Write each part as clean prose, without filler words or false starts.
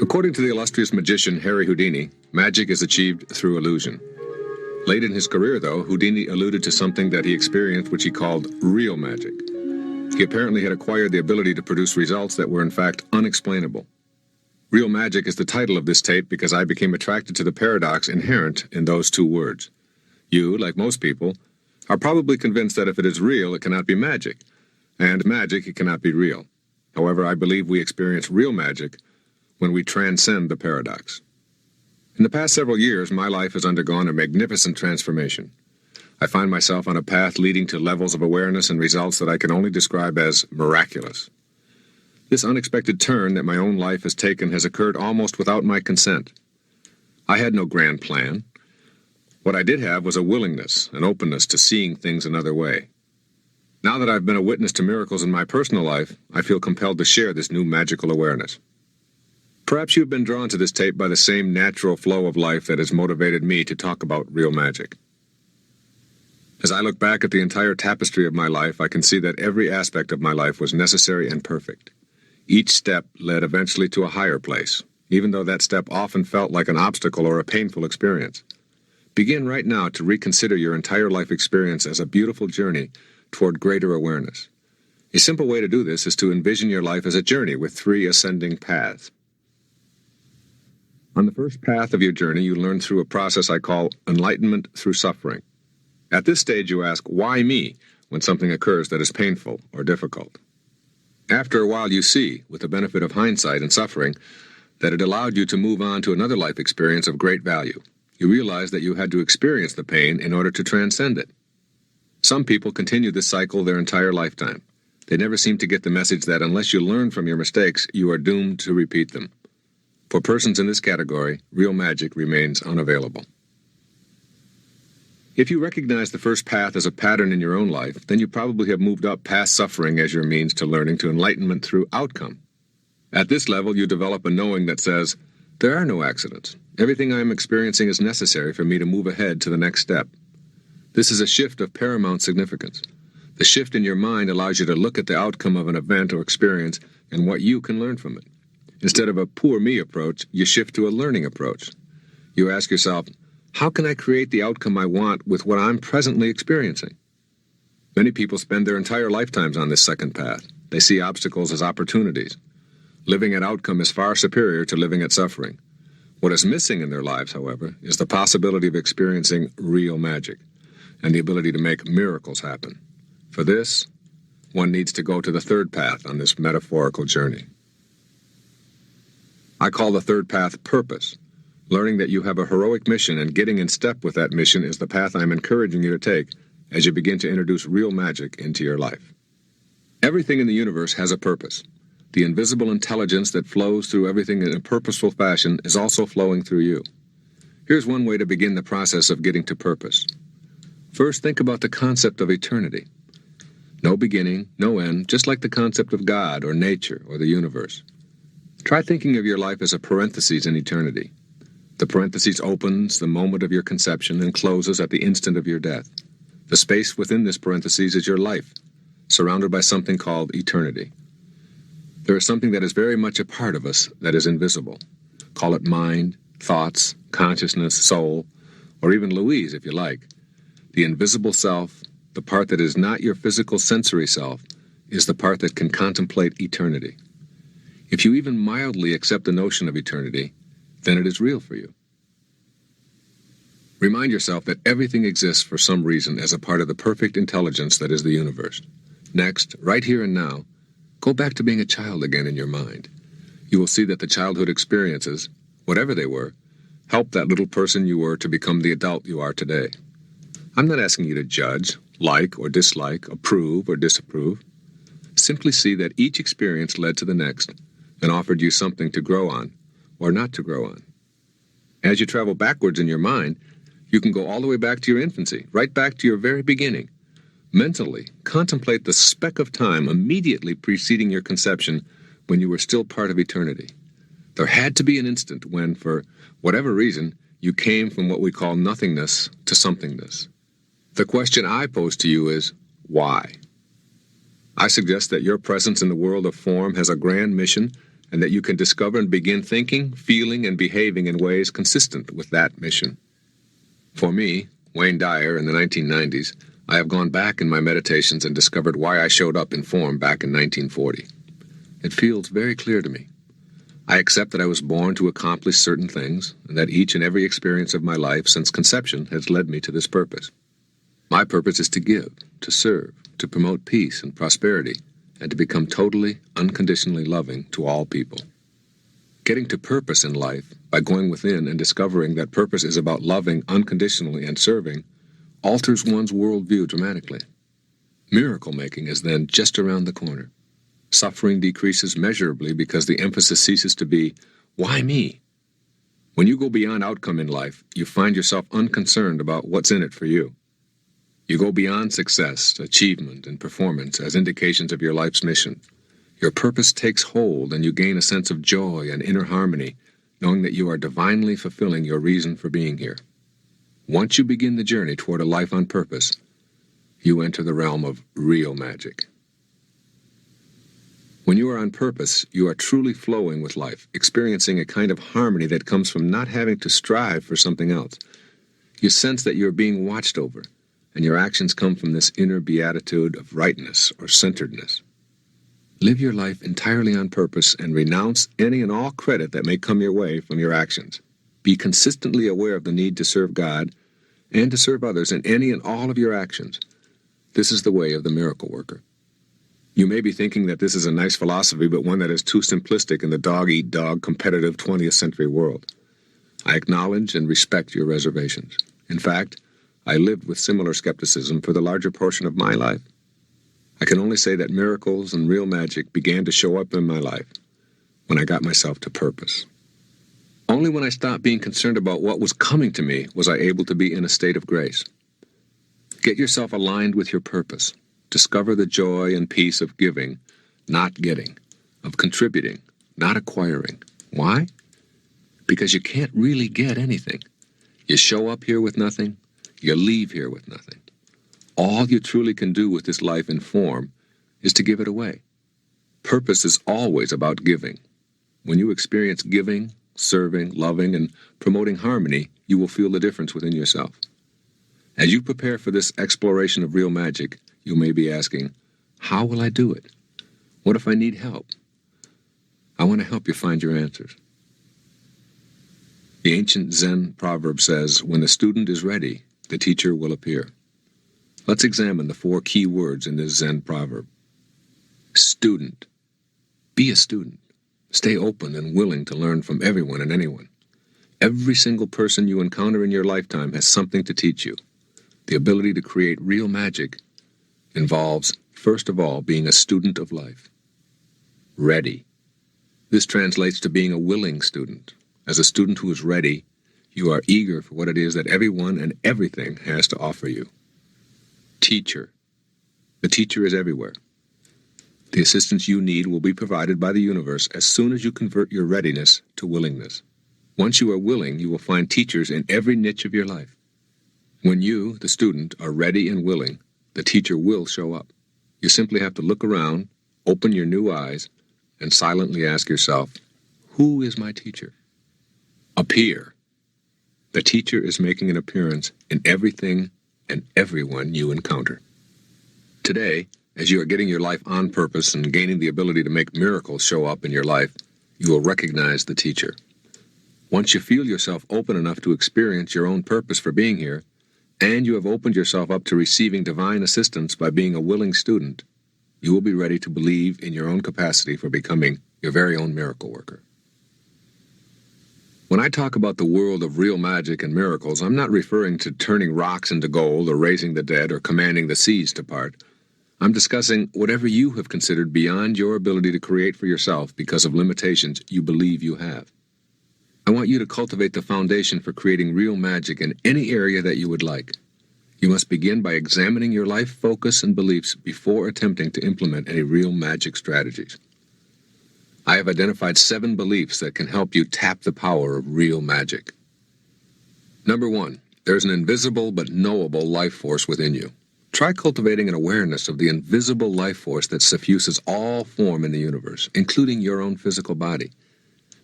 According to the illustrious magician Harry Houdini, magic is achieved through illusion. Late in his career, though, Houdini alluded to something that he experienced which he called real magic. He apparently had acquired the ability to produce results that were in fact unexplainable. Real magic is the title of this tape because I became attracted to the paradox inherent in those two words. You, like most people, are probably convinced that if it is real, it cannot be magic, and magic, it cannot be real. However, I believe we experience real magic when we transcend the paradox. In the past several years, my life has undergone a magnificent transformation. I find myself on a path leading to levels of awareness and results that I can only describe as miraculous. This unexpected turn that my own life has taken has occurred almost without my consent. I had no grand plan. What I did have was a willingness, an openness to seeing things another way. Now that I've been a witness to miracles in my personal life, I feel compelled to share this new magical awareness. Perhaps you've been drawn to this tape by the same natural flow of life that has motivated me to talk about real magic. As I look back at the entire tapestry of my life, I can see that every aspect of my life was necessary and perfect. Each step led eventually to a higher place, even though that step often felt like an obstacle or a painful experience. Begin right now to reconsider your entire life experience as a beautiful journey toward greater awareness. A simple way to do this is to envision your life as a journey with 3 ascending paths. On the first path of your journey, you learn through a process I call enlightenment through suffering. At this stage, you ask, why me, when something occurs that is painful or difficult? After a while, you see, with the benefit of hindsight and suffering, that it allowed you to move on to another life experience of great value. You realize that you had to experience the pain in order to transcend it. Some people continue this cycle their entire lifetime. They never seem to get the message that unless you learn from your mistakes, you are doomed to repeat them. For persons in this category, real magic remains unavailable. If you recognize the first path as a pattern in your own life, then you probably have moved up past suffering as your means to learning to enlightenment through outcome. At this level, you develop a knowing that says, there are no accidents. Everything I am experiencing is necessary for me to move ahead to the next step. This is a shift of paramount significance. The shift in your mind allows you to look at the outcome of an event or experience and what you can learn from it. Instead of a poor me approach, you shift to a learning approach. You ask yourself, how can I create the outcome I want with what I'm presently experiencing? Many people spend their entire lifetimes on this second path. They see obstacles as opportunities. Living at outcome is far superior to living at suffering. What is missing in their lives, however, is the possibility of experiencing real magic and the ability to make miracles happen. For this, one needs to go to the third path on this metaphorical journey. I call the third path purpose. Learning that you have a heroic mission and getting in step with that mission is the path I'm encouraging you to take as you begin to introduce real magic into your life. Everything in the universe has a purpose. The invisible intelligence that flows through everything in a purposeful fashion is also flowing through you. Here's one way to begin the process of getting to purpose. First, think about the concept of eternity. No beginning, no end, just like the concept of God or nature or the universe. Try thinking of your life as a parenthesis in eternity. The parenthesis opens the moment of your conception and closes at the instant of your death. The space within this parenthesis is your life, surrounded by something called eternity. There is something that is very much a part of us that is invisible. Call it mind, thoughts, consciousness, soul, or even Louise if you like. The invisible self, the part that is not your physical sensory self, is the part that can contemplate eternity. If you even mildly accept the notion of eternity, then it is real for you. Remind yourself that everything exists for some reason as a part of the perfect intelligence that is the universe. Next, right here and now, go back to being a child again in your mind. You will see that the childhood experiences, whatever they were, helped that little person you were to become the adult you are today. I'm not asking you to judge, like or dislike, approve or disapprove. Simply see that each experience led to the next and offered you something to grow on or not to grow on. As you travel backwards in your mind, you can go all the way back to your infancy, right back to your very beginning. Mentally, contemplate the speck of time immediately preceding your conception when you were still part of eternity. There had to be an instant when, for whatever reason, you came from what we call nothingness to somethingness. The question I pose to you is, why? I suggest that your presence in the world of form has a grand mission and that you can discover and begin thinking, feeling, and behaving in ways consistent with that mission. For me, Wayne Dyer, in the 1990s, I have gone back in my meditations and discovered why I showed up in form back in 1940. It feels very clear to me. I accept that I was born to accomplish certain things, and that each and every experience of my life since conception has led me to this purpose. My purpose is to give, to serve, to promote peace and prosperity, and to become totally, unconditionally loving to all people. Getting to purpose in life, by going within and discovering that purpose is about loving unconditionally and serving, alters one's worldview dramatically. Miracle making is then just around the corner. Suffering decreases measurably because the emphasis ceases to be, why me? When you go beyond outcome in life, you find yourself unconcerned about what's in it for you. You go beyond success, achievement, and performance as indications of your life's mission. Your purpose takes hold and you gain a sense of joy and inner harmony, knowing that you are divinely fulfilling your reason for being here. Once you begin the journey toward a life on purpose, you enter the realm of real magic. When you are on purpose, you are truly flowing with life, experiencing a kind of harmony that comes from not having to strive for something else. You sense that you are being watched over, and your actions come from this inner beatitude of rightness or centeredness. Live your life entirely on purpose and renounce any and all credit that may come your way from your actions. Be consistently aware of the need to serve God and to serve others in any and all of your actions. This is the way of the miracle worker. You may be thinking that this is a nice philosophy, but one that is too simplistic in the dog-eat-dog competitive 20th century world. I acknowledge and respect your reservations. In fact, I lived with similar skepticism for the larger portion of my life. I can only say that miracles and real magic began to show up in my life when I got myself to purpose. Only when I stopped being concerned about what was coming to me was I able to be in a state of grace. Get yourself aligned with your purpose. Discover the joy and peace of giving, not getting, of contributing, not acquiring. Why? Because you can't really get anything. You show up here with nothing, you leave here with nothing. All you truly can do with this life in form is to give it away. Purpose is always about giving. When you experience giving, serving, loving, and promoting harmony, you will feel the difference within yourself. As you prepare for this exploration of real magic, you may be asking, how will I do it? What if I need help? I want to help you find your answers. The ancient Zen proverb says, when the student is ready, the teacher will appear. Let's examine the 4 key words in this Zen proverb. Student. Be a student. Stay open and willing to learn from everyone and anyone. Every single person you encounter in your lifetime has something to teach you. The ability to create real magic involves, first of all, being a student of life. Ready. This translates to being a willing student. As a student who is ready, you are eager for what it is that everyone and everything has to offer you. Teacher. The teacher is everywhere. The assistance you need will be provided by the universe as soon as you convert your readiness to willingness. Once you are willing, you will find teachers in every niche of your life. When you, the student, are ready and willing, the teacher will show up. You simply have to look around, open your new eyes, and silently ask yourself, who is my teacher? Appear. The teacher is making an appearance in everything and everyone you encounter. Today, as you are getting your life on purpose and gaining the ability to make miracles show up in your life, you will recognize the teacher. Once you feel yourself open enough to experience your own purpose for being here, and you have opened yourself up to receiving divine assistance by being a willing student, you will be ready to believe in your own capacity for becoming your very own miracle worker. When I talk about the world of real magic and miracles, I'm not referring to turning rocks into gold or raising the dead or commanding the seas to part. I'm discussing whatever you have considered beyond your ability to create for yourself because of limitations you believe you have. I want you to cultivate the foundation for creating real magic in any area that you would like. You must begin by examining your life focus and beliefs before attempting to implement any real magic strategies. I have identified 7 beliefs that can help you tap the power of real magic. Number 1, there's an invisible but knowable life force within you. Try cultivating an awareness of the invisible life force that suffuses all form in the universe, including your own physical body.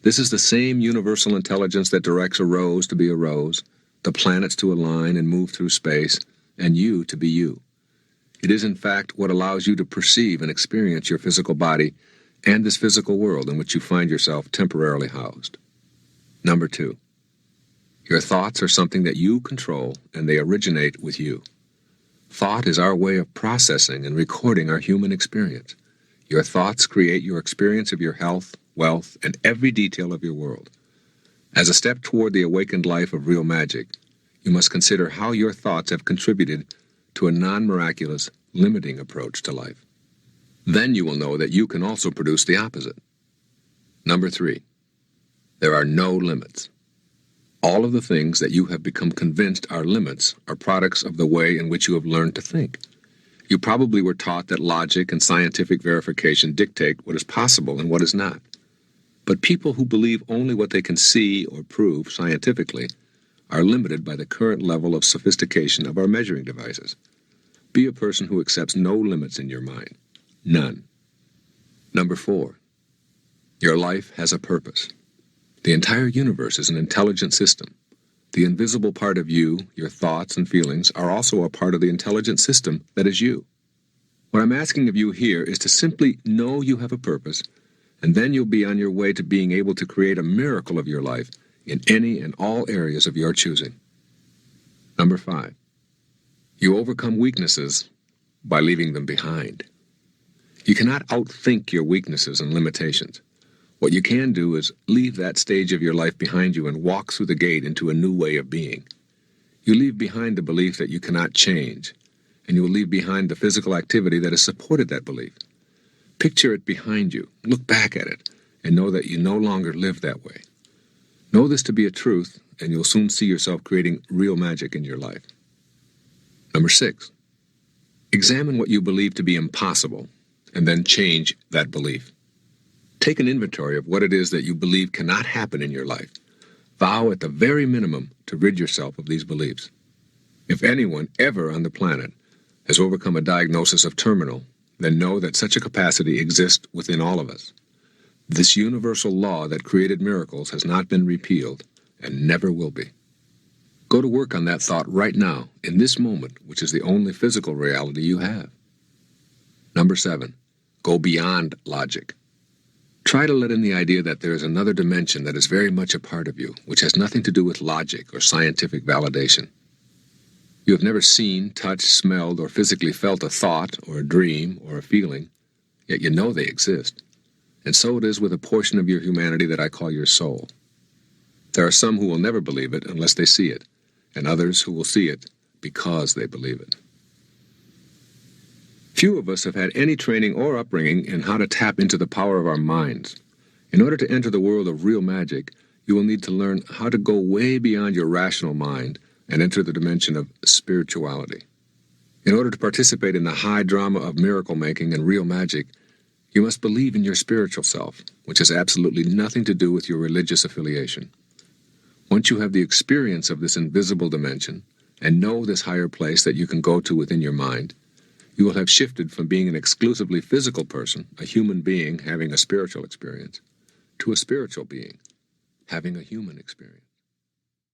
This is the same universal intelligence that directs a rose to be a rose, the planets to align and move through space, and you to be you. It is, in fact, what allows you to perceive and experience your physical body and this physical world in which you find yourself temporarily housed. Number 2. Your thoughts are something that you control, and they originate with you. Thought is our way of processing and recording our human experience. Your thoughts create your experience of your health, wealth, and every detail of your world. As a step toward the awakened life of real magic, you must consider how your thoughts have contributed to a non-miraculous, limiting approach to life. Then you will know that you can also produce the opposite. Number 3. There are no limits. All of the things that you have become convinced are limits are products of the way in which you have learned to think. You probably were taught that logic and scientific verification dictate what is possible and what is not. But people who believe only what they can see or prove scientifically are limited by the current level of sophistication of our measuring devices. Be a person who accepts no limits in your mind. None. Number 4. Your life has a purpose. The entire universe is an intelligent system. The invisible part of you, your thoughts and feelings, are also a part of the intelligent system that is you. What I'm asking of you here is to simply know you have a purpose, and then you'll be on your way to being able to create a miracle of your life in any and all areas of your choosing. Number 5. You overcome weaknesses by leaving them behind. You cannot outthink your weaknesses and limitations. What you can do is leave that stage of your life behind you and walk through the gate into a new way of being. You leave behind the belief that you cannot change, and you will leave behind the physical activity that has supported that belief. Picture it behind you, look back at it, and know that you no longer live that way. Know this to be a truth, and you'll soon see yourself creating real magic in your life. Number 6. Examine what you believe to be impossible, and then change that belief. Take an inventory of what it is that you believe cannot happen in your life. Vow at the very minimum to rid yourself of these beliefs. If anyone ever on the planet has overcome a diagnosis of terminal, then know that such a capacity exists within all of us. This universal law that created miracles has not been repealed and never will be. Go to work on that thought right now, in this moment, which is the only physical reality you have. Number 7. Go beyond logic. Try to let in the idea that there is another dimension that is very much a part of you, which has nothing to do with logic or scientific validation. You have never seen, touched, smelled, or physically felt a thought, or a dream, or a feeling, yet you know they exist. And so it is with a portion of your humanity that I call your soul. There are some who will never believe it unless they see it, and others who will see it because they believe it. Few of us have had any training or upbringing in how to tap into the power of our minds. In order to enter the world of real magic, you will need to learn how to go way beyond your rational mind and enter the dimension of spirituality. In order to participate in the high drama of miracle making and real magic, you must believe in your spiritual self, which has absolutely nothing to do with your religious affiliation. Once you have the experience of this invisible dimension and know this higher place that you can go to within your mind, you will have shifted from being an exclusively physical person, a human being having a spiritual experience, to a spiritual being having a human experience.